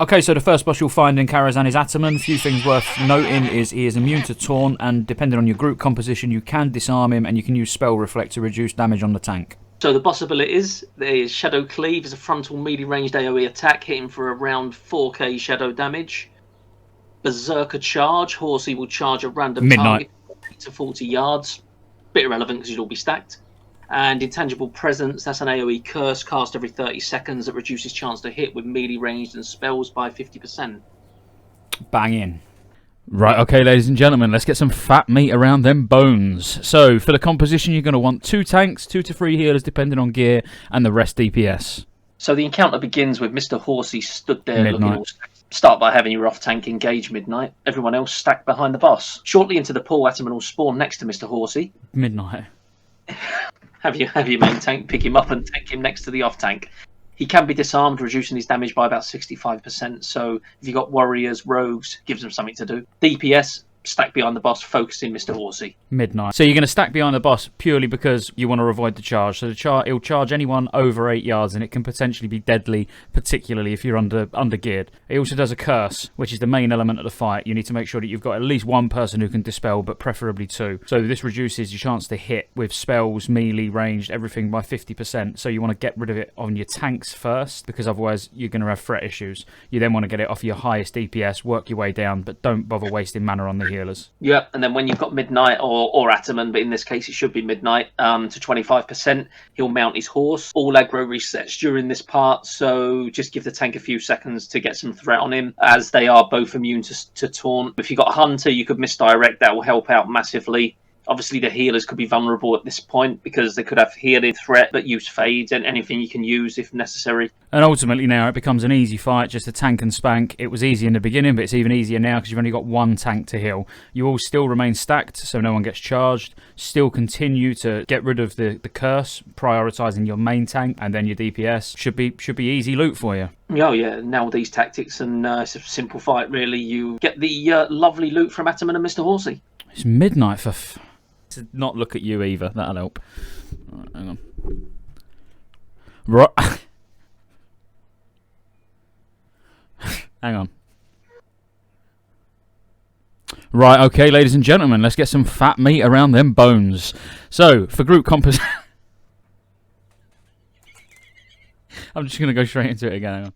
Okay, so the first boss you'll find in Karazhan is Attumen. A few things worth noting is he is immune to taunt, and depending on your group composition, you can disarm him, and you can use Spell Reflect to reduce damage on the tank. So the boss abilities, there is Shadow Cleave, is a frontal melee ranged AoE attack, hitting for around 4k shadow damage. Berserker Charge, Horsey will charge a random target to 40 yards. Bit irrelevant because you'll all be stacked. And Intangible Presence, that's an AoE curse cast every 30 seconds that reduces chance to hit with melee ranged and spells by 50%. Bang in. Right, okay, ladies and gentlemen, let's get some fat meat around them bones. So, for the composition, you're going to want 2 tanks, 2 to 3 healers, depending on gear, and the rest DPS. So the encounter begins with Mr. Horsey stood there looking all stacked. Start by having your off-tank engage Midnight. Everyone else stacked behind the boss. Shortly into the pool, Attumen will spawn next to Mr. Horsey. Midnight. Have your main tank pick him up and tank him next to the off-tank. He can be disarmed, reducing his damage by about 65%. So if you've got warriors, rogues, gives them something to do. DPS, stack behind the boss, focusing Mr. Horsey. Midnight. So you're going to stack behind the boss purely because you want to avoid the charge. So it'll charge anyone over 8 yards, and it can potentially be deadly, particularly if you're under geared. It also does a curse, which is the main element of the fight. You need to make sure that you've got at least one person who can dispel, but preferably 2. So this reduces your chance to hit with spells, melee, ranged, everything by 50%. So you want to get rid of it on your tanks first, because otherwise you're going to have threat issues. You then want to get it off your highest DPS, work your way down, but don't bother wasting mana on the healers. Yeah, and then when you've got Midnight or Attumen, but in this case it should be Midnight, to 25%, he'll mount his horse. All aggro resets during this part, so just give the tank a few seconds to get some threat on him, as they are both immune to taunt. If you've got a Hunter, you could misdirect, that will help out massively. Obviously, the healers could be vulnerable at this point because they could have healing threat, but use fades and anything you can use if necessary. And ultimately now it becomes an easy fight, just a tank and spank. It was easy in the beginning, but it's even easier now because you've only got 1 tank to heal. You all still remain stacked, so no one gets charged. Still continue to get rid of the curse, prioritising your main tank, and then your DPS. Should be easy loot for you. Oh yeah, now these tactics, and it's a simple fight really. You get the lovely loot from Attumen and Mr. Horsey. It's Midnight for... to not look at you either, that'll help. Right, hang on. Right. Hang on. Right, okay, ladies and gentlemen, let's get some fat meat around them bones. So, for group composition... I'm just going to go straight into it again, hang on.